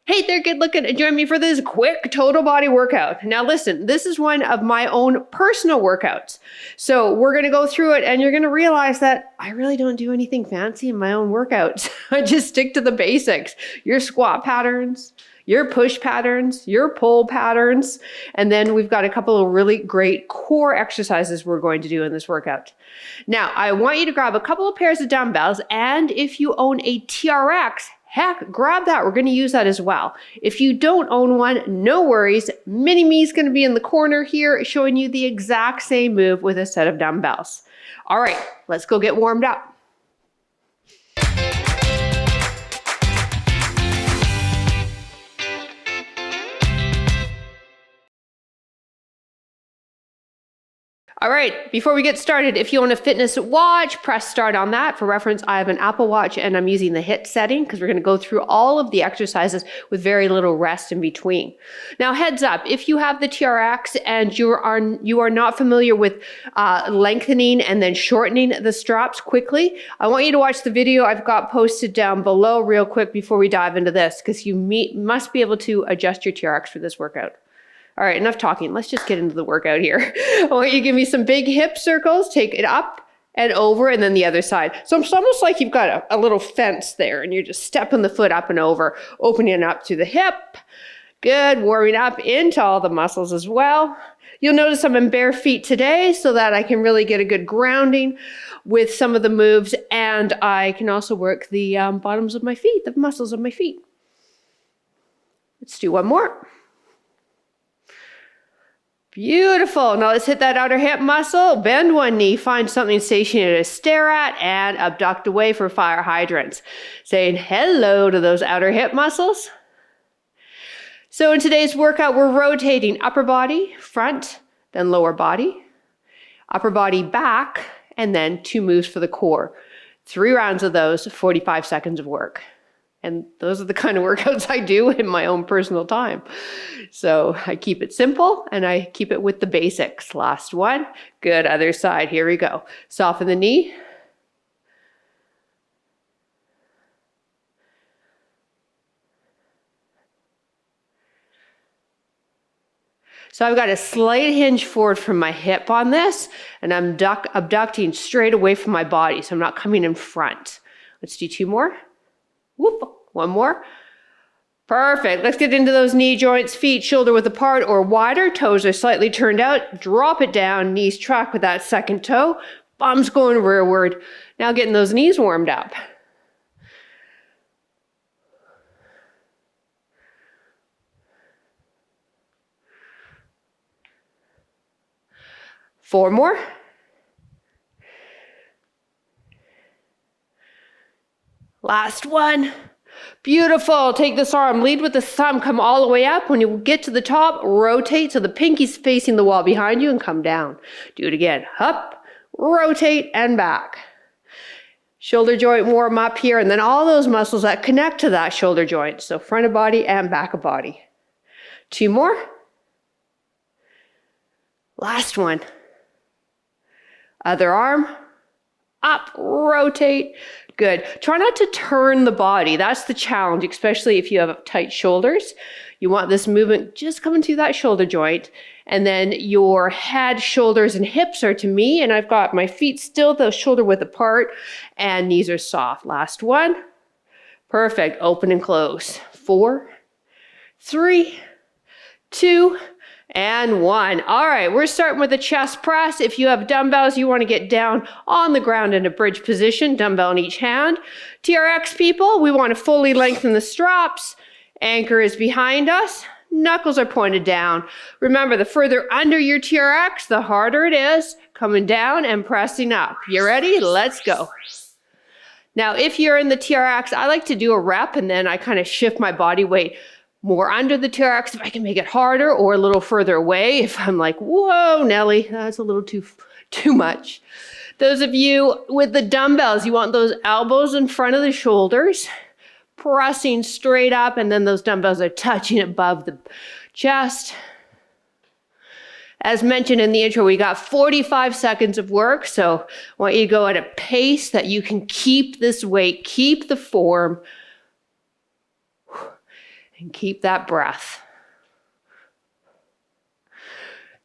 Hey there, good looking. Join me for this quick total body workout. Now listen, this is one of my own personal workouts. So we're going to go through it and you're going to realize that I really don't do anything fancy in my own workouts. I just stick to the basics. Your squat patterns, your push patterns, your pull patterns. And then we've got a couple of really great core exercises we're going to do in this workout. Now, I want you to grab a couple of pairs of dumbbells, and if you own a TRX, heck, grab that. We're going to use that as well. If you don't own one, no worries. Mini Me's going to be in the corner here showing you the exact same move with a set of dumbbells. All right, let's go get warmed up. All right, before we get started, if you own a fitness watch, press start on that. For reference, I have an Apple Watch and I'm using the HIIT setting because we're going to go through all of the exercises with very little rest in between. Now, heads up, if you have the TRX and you are not familiar with lengthening and then shortening the straps quickly, I want you to watch the video I've got posted down below real quick before we dive into this, because you must be able to adjust your TRX for this workout. All right, enough talking. Let's just get into the workout here. I want you to give me some big hip circles. Take it up and over and then the other side. So it's almost like you've got a little fence there and you're just stepping the foot up and over, opening up to the hip. Good, warming up into all the muscles as well. You'll notice I'm in bare feet today so that I can really get a good grounding with some of the moves, and I can also work the bottoms of my feet, the muscles of my feet. Let's do one more. Beautiful. Now let's hit that outer hip muscle. Bend one knee, find something stationary to stare at, and abduct away for fire hydrants. Saying hello to those outer hip muscles. So in today's workout, we're rotating upper body, front, then lower body, upper body back, and then 2 moves for the core. 3 rounds of those, 45 seconds of work. And those are the kind of workouts I do in my own personal time. So I keep it simple and I keep it with the basics. Last one. Good. Other side. Here we go. Soften the knee. So I've got a slight hinge forward from my hip on this, and I'm abducting straight away from my body. So I'm not coming in front. Let's do 2 more. Whoop. 1 more. Perfect. Let's get into those knee joints, feet shoulder width apart or wider. Toes are slightly turned out. Drop it down. Knees track with that second toe. Bums going rearward. Now getting those knees warmed up. Four more. Last one. Beautiful. Take this arm, lead with the thumb, come all the way up. When you get to the top, rotate so the pinky's facing the wall behind you and come down. Do it again. Up, rotate, and back. Shoulder joint warm up here, and then all those muscles that connect to that shoulder joint. So front of body and back of body. 2 more. Last one. Other arm. Up, rotate. Good. Try not to turn the body. That's the challenge, especially if you have tight shoulders. You want this movement just coming through that shoulder joint. And then your head, shoulders, and hips are to me. And I've got my feet still, the shoulder width apart, and knees are soft. Last one. Perfect. Open and close. 4, 3, 2, and 1. All right, we're starting with a chest press. If you have dumbbells, you want to get down on the ground in a bridge position, dumbbell in each hand. TRX people, we want to fully lengthen the straps. Anchor is behind us. Knuckles are pointed down. Remember, the further under your TRX, the harder it is. Coming down and pressing up. You ready? Let's go. Now, if you're in the TRX, I like to do a rep and then I kind of shift my body weight more under the TRX if I can make it harder, or a little further away if I'm like, whoa, Nelly, that's a little too much. Those of you with the dumbbells, you want those elbows in front of the shoulders, pressing straight up, and then those dumbbells are touching above the chest. As mentioned in the intro, we got 45 seconds of work, so I want you to go at a pace that you can keep this weight, keep the form, And keep that breath.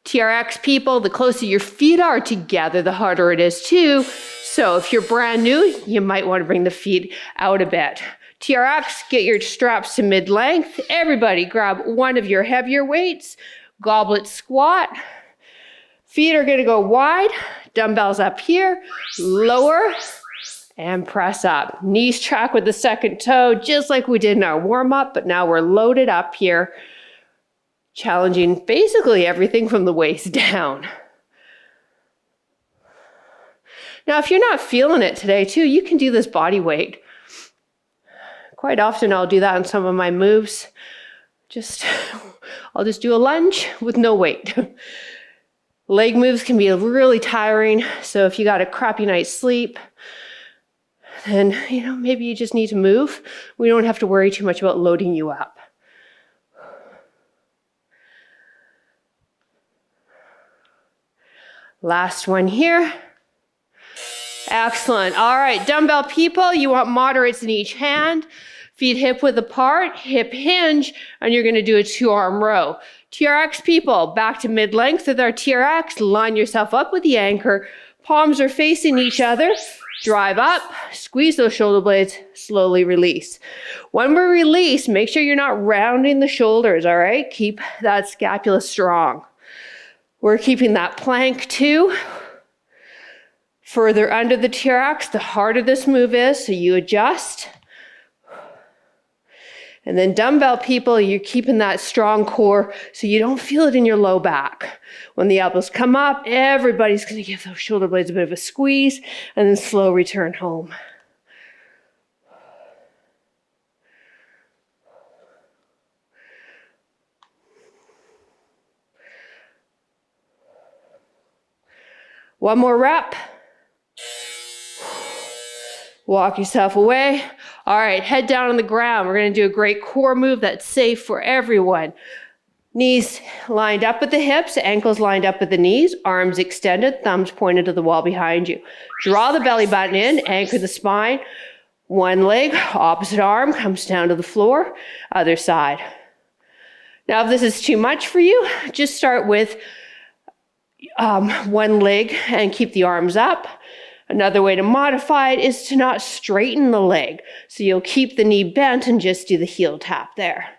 TRX people, the closer your feet are together, the harder it is too. So if you're brand new, you might want to bring the feet out a bit. TRX, get your straps to mid-length. Everybody grab one of your heavier weights. Goblet squat. Feet are going to go wide. Dumbbells up here. Lower. And press up. Knees track with the second toe, just like we did in our warm-up, but now we're loaded up here. Challenging basically everything from the waist down. Now, if you're not feeling it today too, you can do this body weight. Quite often I'll do that on some of my moves. I'll just do a lunge with no weight. Leg moves can be really tiring, so if you got a crappy night's sleep, then maybe you just need to move. We don't have to worry too much about loading you up. Last one here. Excellent. All right, dumbbell people, you want moderates in each hand. Feet hip width apart, hip hinge, and you're going to do a 2-arm row. TRX people, back to mid-length with our TRX. Line yourself up with the anchor. Palms are facing each other. Drive up, squeeze those shoulder blades, slowly release. When we release, make sure you're not rounding the shoulders, all right? Keep that scapula strong. We're keeping that plank too. Further under the TRX, the harder this move is, so you adjust. And then dumbbell people, you're keeping that strong core so you don't feel it in your low back. When the elbows come up, everybody's going to give those shoulder blades a bit of a squeeze and then slow return home. One more rep. Walk yourself away. All right, head down on the ground. We're going to do a great core move that's safe for everyone. Knees lined up with the hips, ankles lined up with the knees, arms extended, thumbs pointed to the wall behind you. Draw the belly button in, anchor the spine. One leg, opposite arm comes down to the floor, other side. Now, if this is too much for you, just start with one leg and keep the arms up. Another way to modify it is to not straighten the leg. So you'll keep the knee bent and just do the heel tap there.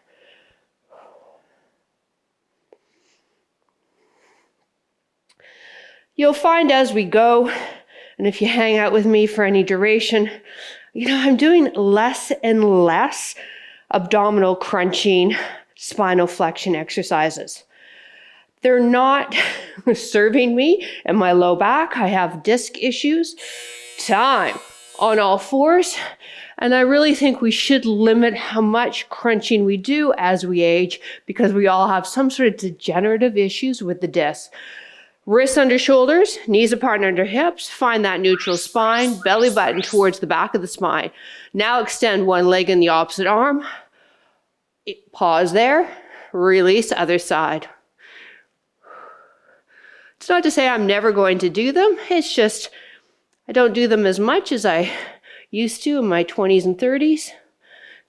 You'll find as we go, and if you hang out with me for any duration, I'm doing less and less abdominal crunching, spinal flexion exercises. They're not serving me and my low back. I have disc issues. Time on all fours. And I really think we should limit how much crunching we do as we age because we all have some sort of degenerative issues with the disc. Wrists under shoulders, knees apart and under hips. Find that neutral spine, belly button towards the back of the spine. Now extend one leg in the opposite arm. Pause there. Release other side. It's not to say I'm never going to do them. It's just I don't do them as much as I used to in my 20s and 30s.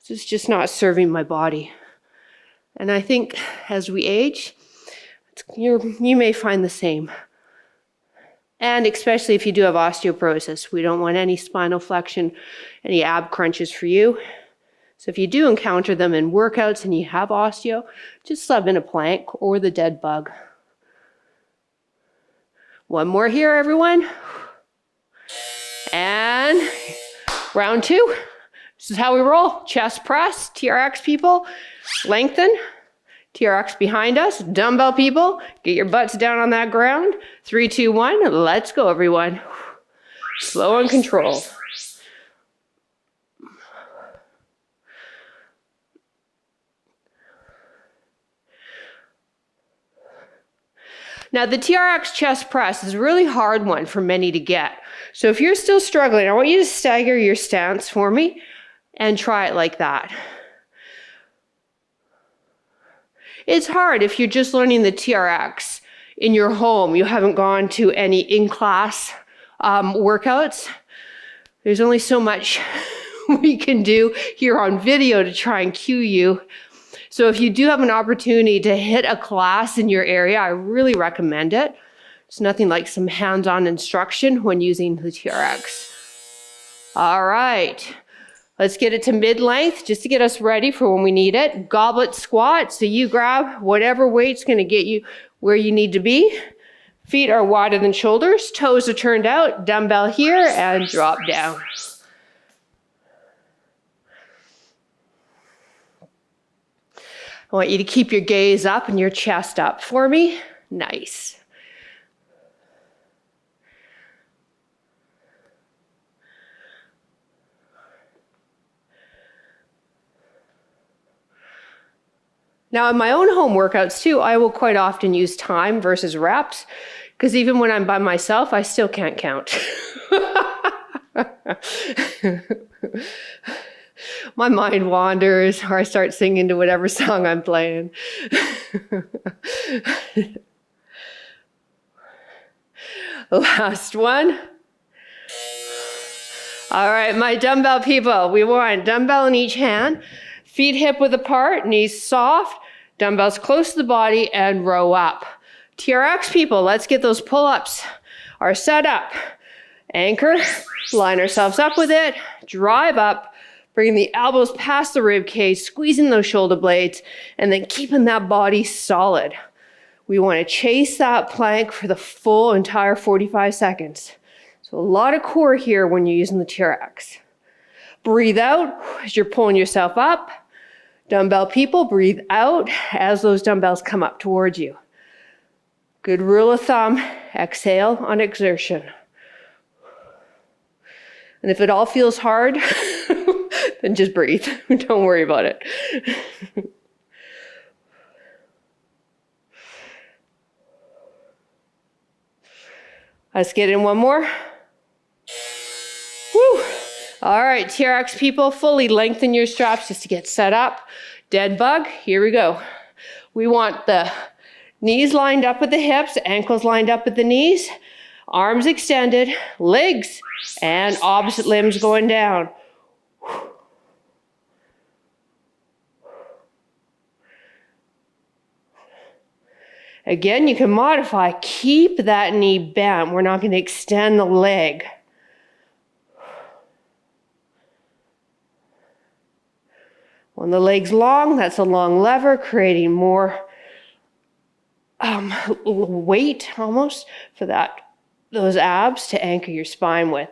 It's just not serving my body. And I think as we age, you may find the same. And especially if you do have osteoporosis, we don't want any spinal flexion, any ab crunches for you. So if you do encounter them in workouts and you have osteo, just sub in a plank or the dead bug. One more here, everyone. And round 2. This is how we roll. Chest press, TRX people, lengthen. TRX behind us, dumbbell people, get your butts down on that ground. 3, 2, 1, let's go, everyone. Slow and controlled. Now, the TRX chest press is a really hard one for many to get. So if you're still struggling, I want you to stagger your stance for me and try it like that. It's hard if you're just learning the TRX in your home. You haven't gone to any in-class workouts. There's only so much we can do here on video to try and cue you. So if you do have an opportunity to hit a class in your area, I really recommend it. It's nothing like some hands-on instruction when using the TRX. All right, let's get it to mid-length just to get us ready for when we need it. Goblet squat, so you grab whatever weight's gonna get you where you need to be. Feet are wider than shoulders, toes are turned out, dumbbell here, and drop down. I want you to keep your gaze up and your chest up for me. Nice. Now in my own home workouts too, I will quite often use time versus reps, because even when I'm by myself, I still can't count. My mind wanders, or I start singing to whatever song I'm playing. Last one. All right, my dumbbell people, we want dumbbell in each hand, feet hip width apart, knees soft, dumbbells close to the body, and row up. TRX people, let's get those pull-ups. Are set up. Anchor, line ourselves up with it, drive up, bring the elbows past the rib cage, squeezing those shoulder blades, and then keeping that body solid. We want to chase that plank for the full entire 45 seconds. So a lot of core here when you're using the TRX. Breathe out as you're pulling yourself up. Dumbbell people, breathe out as those dumbbells come up towards you. Good rule of thumb, exhale on exertion. And if it all feels hard, then just breathe. Don't worry about it. Let's get in one more. Woo! All right, TRX people, fully lengthen your straps just to get set up. Dead bug, here we go. We want the knees lined up with the hips, ankles lined up with the knees, arms extended, legs, and opposite limbs going down. Again, you can modify. Keep that knee bent. We're not going to extend the leg. When the leg's long, that's a long lever, creating more weight almost for those abs to anchor your spine with.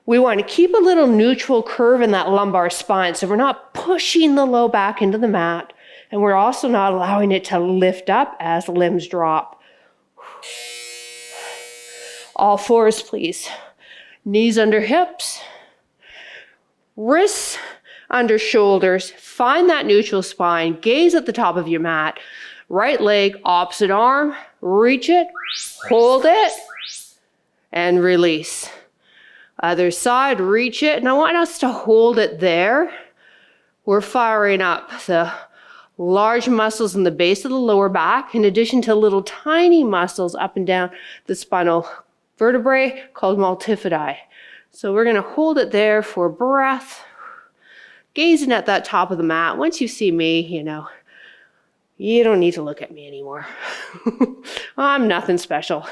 We want to keep a little neutral curve in that lumbar spine, so we're not pushing the low back into the mat, and we're also not allowing it to lift up as limbs drop. All fours, please. Knees under hips, wrists under shoulders. Find that neutral spine. Gaze at the top of your mat. Right leg, opposite arm. Reach it, hold it, and release. Other side, reach it. And I want us to hold it there. We're firing up the large muscles in the base of the lower back, in addition to little tiny muscles up and down the spinal vertebrae called multifidi. So we're going to hold it there for breath, gazing at that top of the mat. Once you see me, you don't need to look at me anymore. I'm nothing special.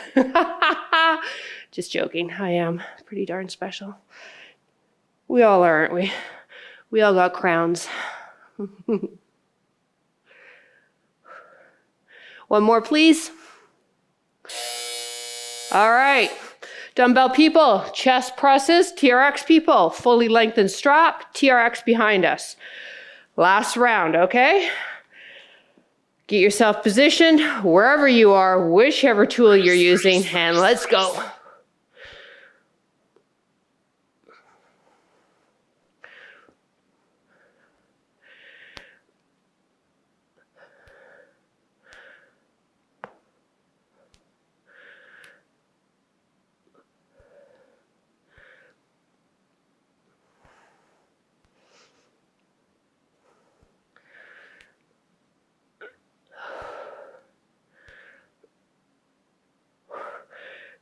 Just joking. I am pretty darn special. We all are, aren't we? We all got crowns. One more, please. All right. Dumbbell people, chest presses, TRX people, fully lengthened strap, TRX behind us. Last round, okay? Get yourself positioned wherever you are, whichever tool you're using, and let's go.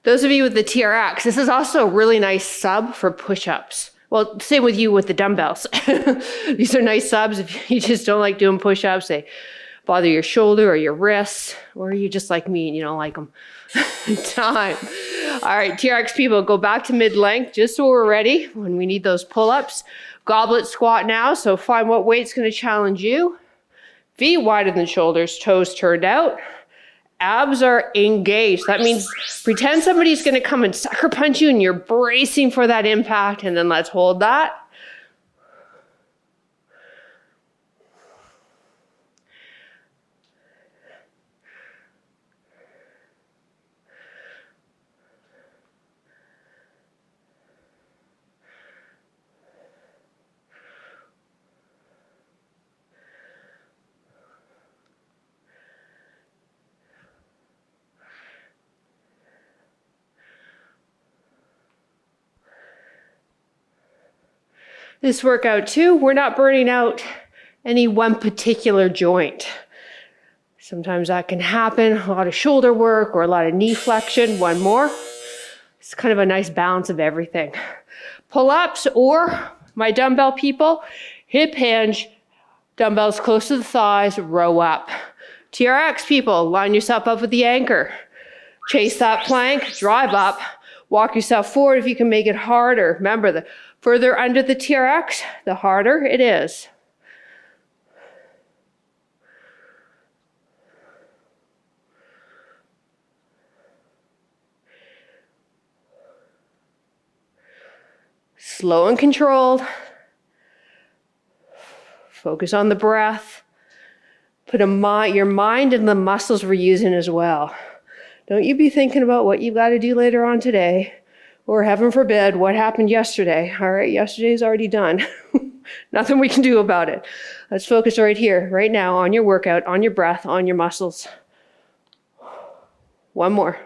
Those of you with the TRX, this is also a really nice sub for push-ups Well, same with you with the dumbbells. These are nice subs. If you just don't like doing push-ups, they bother your shoulder or your wrists, or you just like me and you don't like them. Time. All right, TRX people, go back to mid-length just so we're ready when we need those pull-ups. Goblet squat now, so find what weight's going to challenge you. Feet wider than shoulders, toes turned out. Abs are engaged. That means pretend somebody's going to come and sucker punch you and you're bracing for that impact, and then let's hold that. This workout too, we're not burning out any one particular joint. Sometimes that can happen, a lot of shoulder work or a lot of knee flexion. One more. It's kind of a nice balance of everything. Pull-ups, or my dumbbell people, hip hinge, dumbbells close to the thighs, row up. TRX people, line yourself up with the anchor. Chase that plank, drive up, walk yourself forward if you can make it harder. Remember, the further under the TRX, the harder it is. Slow and controlled. Focus on the breath. Put your mind in the muscles we're using as well. Don't you be thinking about what you've got to do later on today, or heaven forbid, what happened yesterday. All right, yesterday's already done. Nothing we can do about it. Let's focus right here, right now, on your workout, on your breath, on your muscles. One more.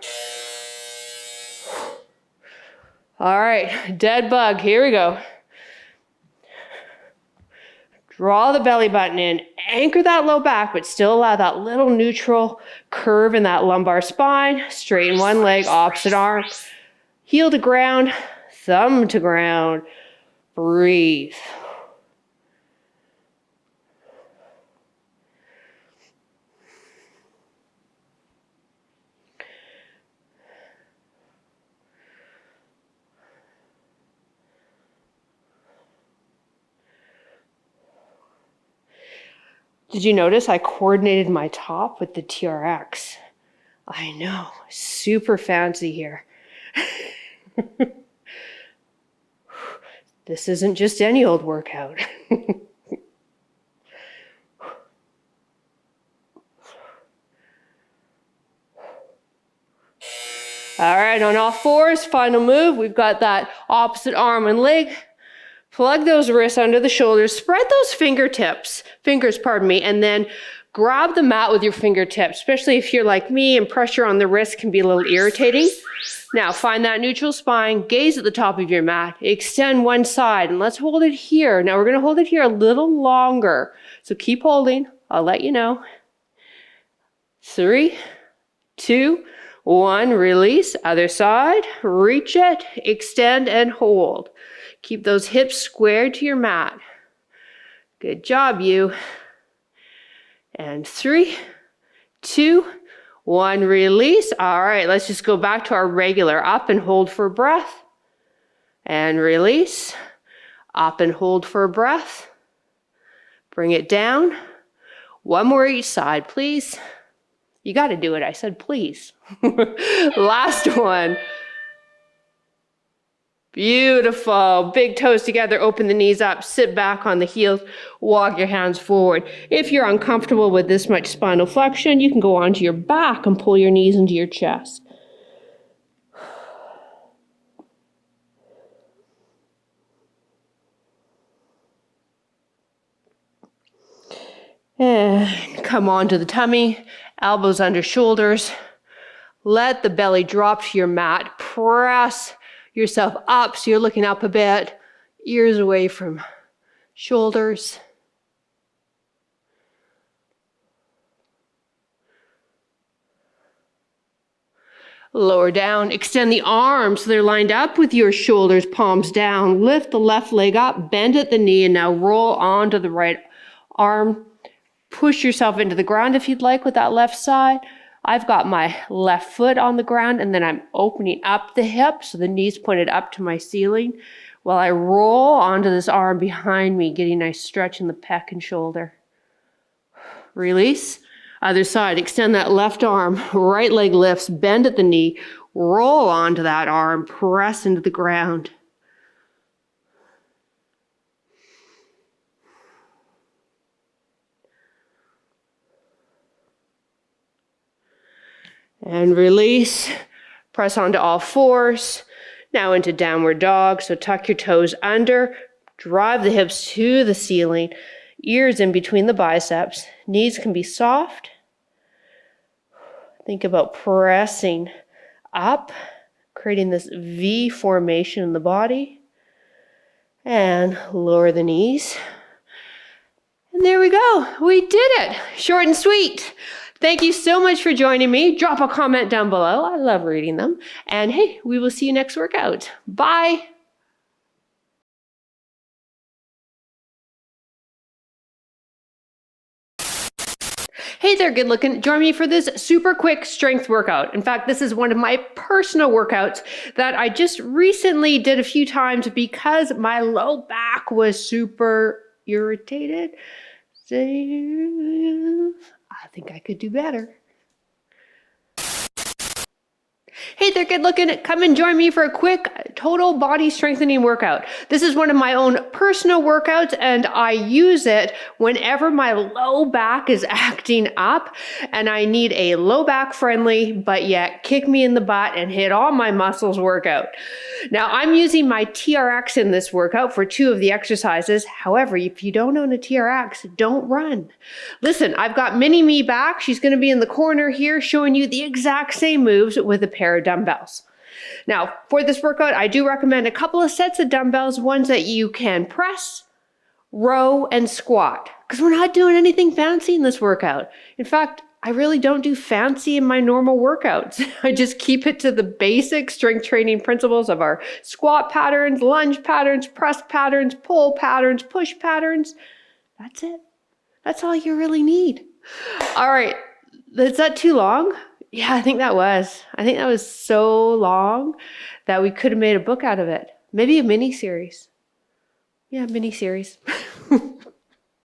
All right, dead bug, here we go. Draw the belly button in, anchor that low back, but still allow that little neutral curve in that lumbar spine. Straighten one leg, opposite arm. Heel to ground, thumb to ground. Breathe. Did you notice I coordinated my top with the TRX? I know, super fancy here. This isn't just any old workout. All right, on all fours, final move. We've got that opposite arm and leg. Plug those wrists under the shoulders. Spread those fingers, and then grab the mat with your fingertips, especially if you're like me and pressure on the wrist can be a little irritating. Now find that neutral spine, gaze at the top of your mat, extend one side, and let's hold it here. Now we're going to hold it here a little longer. So keep holding. I'll let you know. 3, 2, 1, release. Other side, reach it, extend and hold. Keep those hips squared to your mat. Good job, you. And 3, 2, 1, release. All right, let's just go back to our regular up and hold for breath. And release. Up and hold for breath. Bring it down. One more each side, please. You got to do it. I said please. Last one. Beautiful. Big toes together, open the knees up, sit back on the heels, walk your hands forward. If you're uncomfortable with this much spinal flexion, you can go onto your back and pull your knees into your chest. And come onto the tummy, elbows under shoulders. Let the belly drop to your mat. Press yourself up so you're looking up a bit, ears away from shoulders. Lower down, extend the arms so they're lined up with your shoulders, palms down. Lift the left leg up, bend at the knee, and now roll onto the right arm. Push yourself into the ground if you'd like with that left side. I've got my left foot on the ground, and then I'm opening up the hip so the knee's pointed up to my ceiling while I roll onto this arm behind me, getting a nice stretch in the pec and shoulder. Release. Other side, extend that left arm, right leg lifts, bend at the knee, roll onto that arm, press into the ground. And release, press onto all fours. Now into downward dog, so tuck your toes under, drive the hips to the ceiling, ears in between the biceps. Knees can be soft. Think about pressing up, creating this V formation in the body. And lower the knees. And there we go. We did it. Short and sweet. Thank you so much for joining me. Drop a comment down below. I love reading them. And hey, we will see you next workout. Bye. Hey there, good looking. Join me for this super quick strength workout. In fact, this is one of my personal workouts that I just recently did a few times because my low back was super irritated. I think I could do better. Hey there, good looking. Come and join me for a quick total body strengthening workout. This is one of my own personal workouts, and I use it whenever my low back is acting up and I need a low back friendly, but yet kick me in the butt and hit all my muscles workout. Now I'm using my TRX in this workout for 2 of the exercises. However, if you don't own a TRX, don't run. Listen, I've got mini me back. She's going to be in the corner here showing you the exact same moves with a pair of dumbbells. Now, for this workout, I do recommend a couple of sets of dumbbells, ones that you can press, row, and squat, because we're not doing anything fancy in this workout. In fact, I really don't do fancy in my normal workouts. I just keep it to the basic strength training principles of our squat patterns, lunge patterns, press patterns, pull patterns, push patterns. That's it. That's all you really need. All right. Is that too long? Yeah, I think that was. I think that was so long that we could have made a book out of it. Maybe a mini series. Yeah, mini series.